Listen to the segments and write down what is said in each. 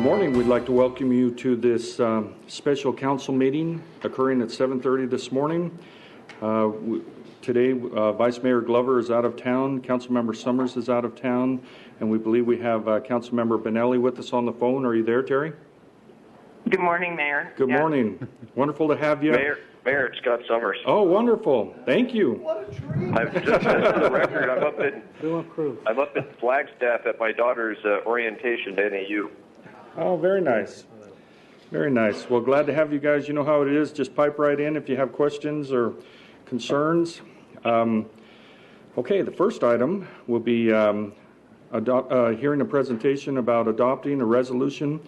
morning. We'd like to welcome you to this special council meeting occurring at 7:30 this morning. Today, Vice Mayor Glover is out of town, Councilmember Summers is out of town, and we believe we have Councilmember Benelli with us on the phone. Are you there, Terry? Good morning, Mayor. Good morning. Wonderful to have you. Mayor, it's Scott Summers. Oh, wonderful. Thank you. What a treat. I've just for the record, I'm up in Flagstaff at my daughter's orientation to NAU. Oh, very nice. Very nice. Well, glad to have you guys. You know how it is. Just pipe right in if you have questions or concerns. Okay, the first item will be hearing a presentation about adopting a resolution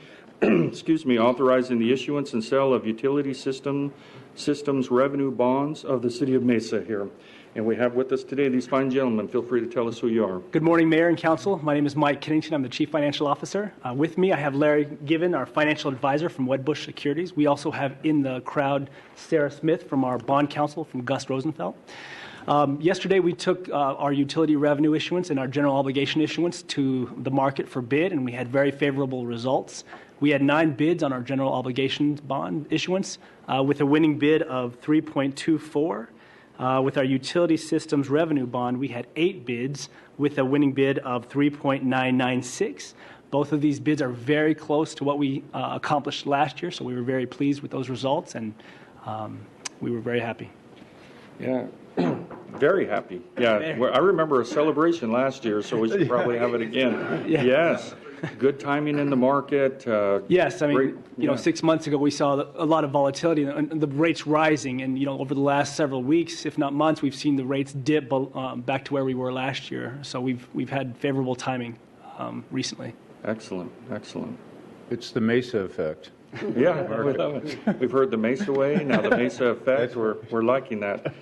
authorizing the issuance and sale of utility systems revenue bonds of the City of Mesa here. And we have with us today these fine gentlemen. Feel free to tell us who you are. Good morning, Mayor and Council. My name is Mike Kennington. I'm the Chief Financial Officer. With me, I have Larry Given, our Financial Advisor from Wedbush Securities. We also have in the crowd Sarah Smith from our Bond Counsel from Gus Rosenfeld. Yesterday, we took our utility revenue issuance and our general obligation issuance to the market for bid, and we had very favorable results. We had 9 bids on our general obligations bond issuance with a winning bid of 3.24. With our utility systems revenue bond, we had 8 bids with a winning bid of 3.996. Both of these bids are very close to what we accomplished last year, so we were very pleased with those results, and we were very happy. Yeah, very happy. Yeah, well, I remember a celebration last year, so we should probably have it again. Yeah. Yes, good timing in the market. Yes, I mean, you know, 6 months ago we saw a lot of volatility and the rates rising, and you know, over the last several weeks, if not months, we've seen the rates dip back to where we were last year. So we've had favorable timing recently. Excellent, excellent. It's the Mesa effect. Yeah, we've heard the Mesa way, now the Mesa effect. We're liking that.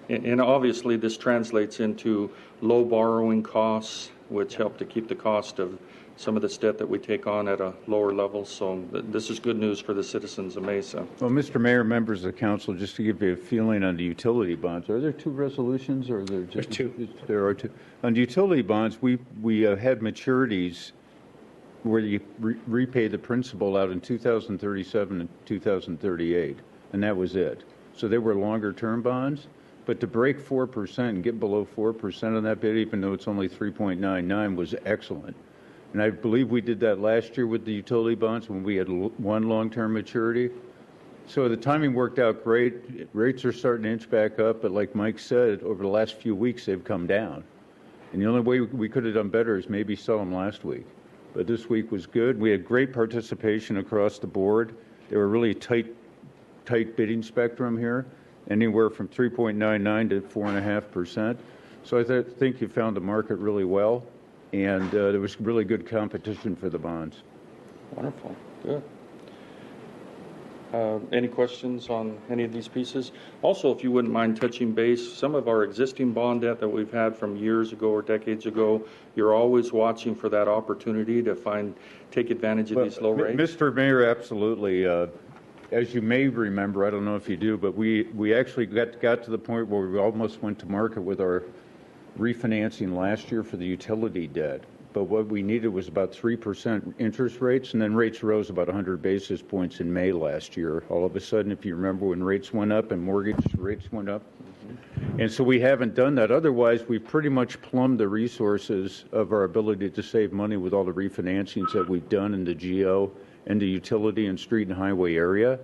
And obviously this translates into low borrowing costs, which help to keep the cost of some of this debt that we take on at a lower level. So this is good news for the citizens of Mesa. Well, Mr. Mayor, members of the council, just to give you a feeling on the utility bonds, are there 2 resolutions or are there just? There's 2. There are 2. On the utility bonds, we had maturities where you repay the principal out in 2037 and 2038, and that was it. So they were longer term bonds, but to break 4% and get below 4% on that bid, even though it's only 3.99, was excellent. And I believe we did that last year with the utility bonds when we had 1 long-term maturity. So the timing worked out great. Rates are starting to inch back up, but like Mike said, over the last few weeks, they've come down. And the only way we could have done better is maybe sell them last week. But this week was good. We had great participation across the board. They were really tight bidding spectrum here, anywhere from 3.99 to 4.5%. So I think you found the market really well, and there was really good competition for the bonds. Wonderful, good. Any questions on any of these pieces? Also, if you wouldn't mind touching base, some of our existing bond debt that we've had from years ago or decades ago, you're always watching for that opportunity to take advantage of these low rates? Mr. Mayor, absolutely. As you may remember, I don't know if you do, but we actually got to the point where we almost went to market with our refinancing last year for the utility debt. But what we needed was about 3% interest rates, and then rates rose about 100 basis points in May last year. All of a sudden, if you remember, when rates went up and mortgage rates went up. And so we haven't done that. Otherwise, we've pretty much plumbed the resources of our ability to save money with all the refinancings that we've done in the GO and the utility and street and highway area.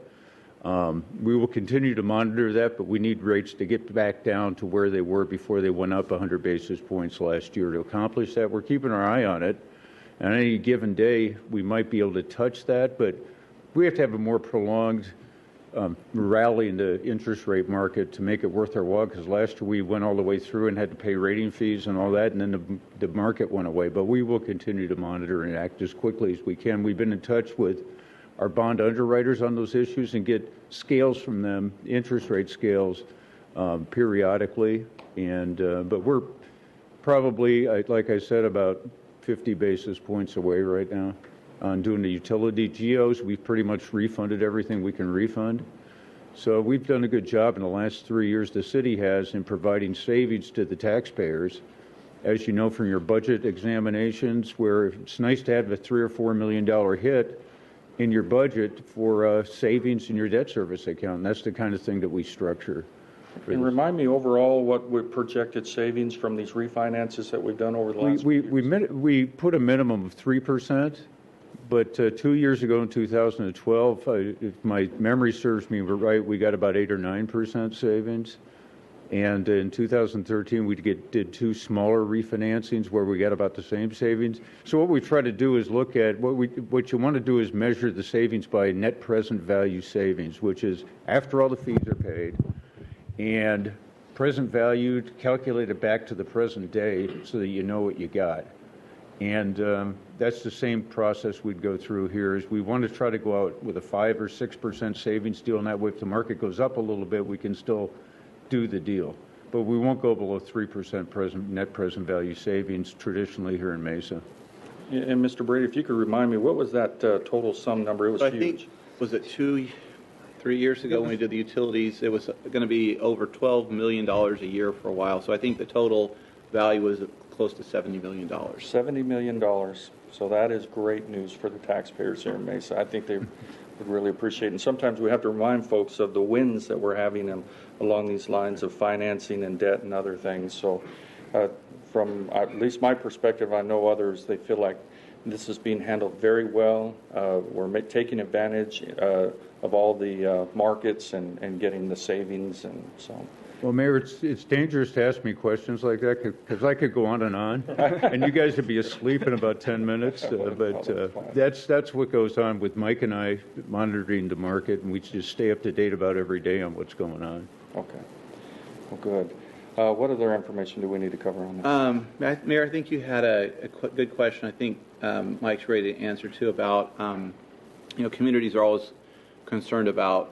We will continue to monitor that, but we need rates to get back down to where they were before they went up 100 basis points last year. To accomplish that, we're keeping our eye on it. And on any given day, we might be able to touch that, but we have to have a more prolonged rally in the interest rate market to make it worth our while, because last year we went all the way through and had to pay rating fees and all that, and then the market went away. But we will continue to monitor and act as quickly as we can. We've been in touch with our bond underwriters on those issues and get scales from them, interest rate scales, periodically. And but we're probably, like I said, about 50 basis points away right now on doing the utility GOs. We've pretty much refunded everything we can refund. So we've done a good job in the last 3 years, the city has, in providing savings to the taxpayers as you know from your budget examinations, where it's nice to have a $3 or $4 million hit in your budget for savings in your debt service account. And that's the kind of thing that we structure. And remind me overall what we projected savings from these refinances that we've done over the last few years. We put a minimum of 3%, but 2 years ago in 2012, if my memory serves me right, we got about 8 or 9% savings. And in 2013, we did 2 smaller refinancings where we got about the same savings. So what we try to do is look at what you want to do is measure the savings by net present value savings, which is after all the fees are paid and present value calculated back to the present day so that you know what you got. And that's the same process we'd go through here. Is we want to try to go out with a 5 or 6% savings deal, and that way if the market goes up a little bit, we can still do the deal. But we won't go below 3% net present value savings traditionally here in Mesa. And Mr. Brady, if you could remind me, what was that total sum number? It was So I huge. think, was it 2, 3 years ago when we did the utilities, it was going to be over $12 million a year for a while. So I think the total value was close to $70 million. $70 million. So that is great news for the taxpayers here in Mesa. I think they would really appreciate it. And sometimes we have to remind folks of the wins that we're having along these lines of financing and debt and other things. So from at least my perspective, I know others, they feel like this is being handled very well. We're taking advantage of all the markets and getting the savings, and so. Well, Mayor, it's dangerous to ask me questions like that because I could go on, and you guys would be asleep in about 10 minutes. But that's what goes on with Mike and I monitoring the market, and we just stay up to date about every day on what's going on. Okay. Well, good. What other information do we need to cover on this? Mayor, I think you had a good question. I think Mike's ready to answer too about, communities are always concerned about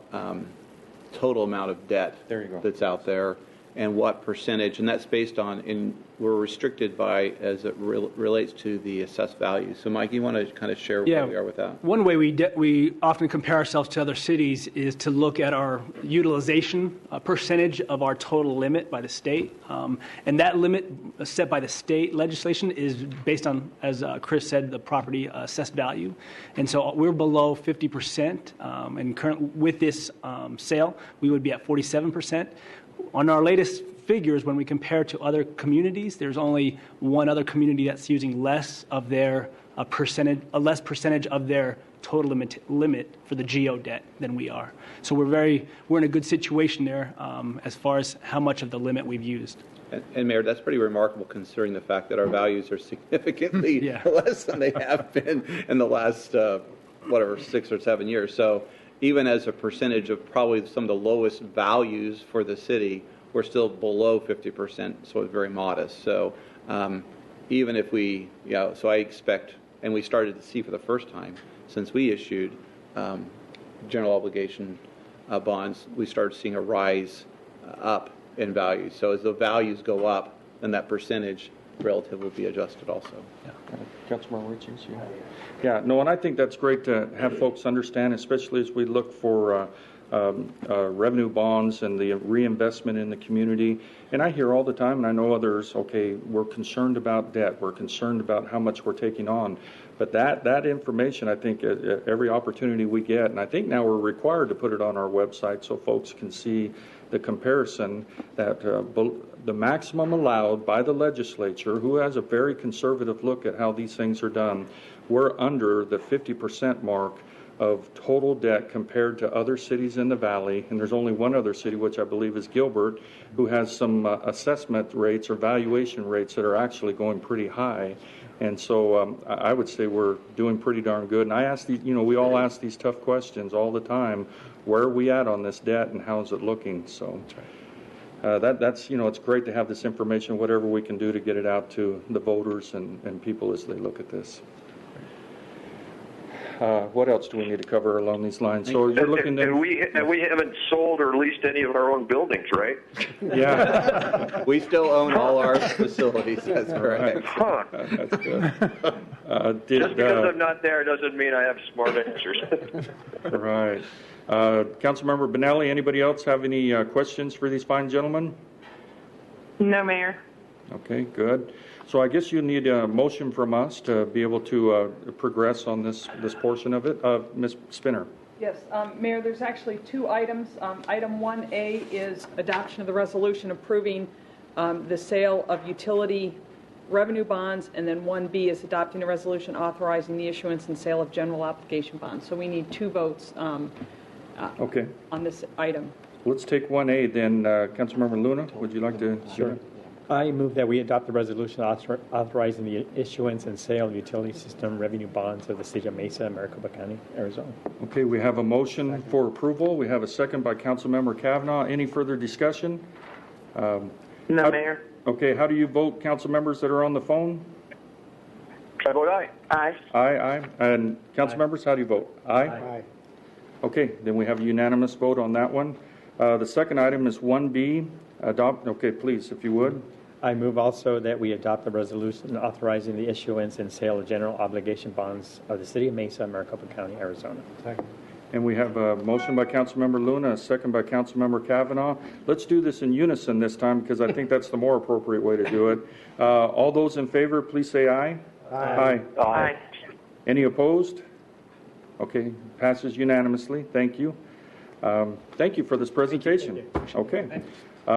total amount of debt There you go. that's out there and what percentage, and that's based on, and we're restricted by as it relates to the assessed value. So Mike, you want to kind of share where we are with that? One way we often compare ourselves to other cities is to look at our utilization percentage of our total limit by the state. And that limit set by the state legislation is based on, as Chris said, the property assessed value. And so we're below 50%. And with this sale, we would be at 47%. On our latest figures, when we compare to other communities, there's only one other community that's using less of their percentage of their total limit for the GO debt than we are. So we're in a good situation there as far as how much of the limit we've used. And Mayor, that's pretty remarkable considering the fact that our values are significantly less than they have been in the last, 6 or 7 years. So even as a percentage of probably some of the lowest values for the city, we're still below 50%, so it's very modest. So even if so I expect, and we started to see for the first time since we issued general obligation bonds, we started seeing a rise up in value. So as the values go up, then that percentage relative will be adjusted also. Councilmember Richards, yeah, no, and I think that's great to have folks understand, especially as we look for revenue bonds and the reinvestment in the community. And I hear all the time, and I know others, okay, we're concerned about debt, we're concerned about how much we're taking on. But that information, I think, every opportunity we get, and I think now we're required to put it on our website so folks can see the comparison that the maximum allowed by the legislature, who has a very conservative look at how these things are done, we're under the 50% mark of total debt compared to other cities in the valley. And there's only one other city, which I believe is Gilbert, who has some assessment rates or valuation rates that are actually going pretty high. And so I would say we're doing pretty darn good. And I ask we all ask these tough questions all the time. Where are we at on this debt and how is it looking? So that's it's great to have this information, whatever we can do to get it out to the voters and people as they look at this. What else do we need to cover along these lines? So you're looking at... And we haven't sold or leased any of our own buildings, right? Yeah. We still own all our facilities, that's correct. Huh. That's good. Just because I'm not there doesn't mean I have smart answers. Right. Councilmember Benelli, anybody else have any questions for these fine gentlemen? No, Mayor. Okay, good. So I guess you need a motion from us to be able to progress on this portion of it. Ms. Spinner? Yes, Mayor, there's actually two items. Item 1A is adoption of the resolution approving the sale of utility revenue bonds, and then 1B is adopting a resolution authorizing the issuance and sale of general obligation bonds. So we need two votes Okay. on this item. Let's take 1A then. Councilmember Luna, would you like to? Sure. I move that we adopt the resolution authorizing the issuance and sale of utility system revenue bonds of the city of Mesa, Maricopa County, Arizona. Okay, we have a motion for approval. We have a second by Councilmember Kavanaugh. Any further discussion? No, Mayor. Okay, how do you vote, council members that are on the phone? I vote aye. Aye. Aye. And council members, how do you vote? Aye? Okay, then we have a unanimous vote on that one. The second item is 1B, adopt, okay, please, if you would. I move also that we adopt the resolution authorizing the issuance and sale of general obligation bonds of the city of Mesa, Maricopa County, Arizona. And we have a motion by Councilmember Luna, a second by Councilmember Kavanaugh. Let's do this in unison this time because I think that's the more appropriate way to do it. All those in favor, please say aye. Aye. Aye. Any opposed? Okay, passes unanimously. Thank you. Thank you for this presentation. Okay.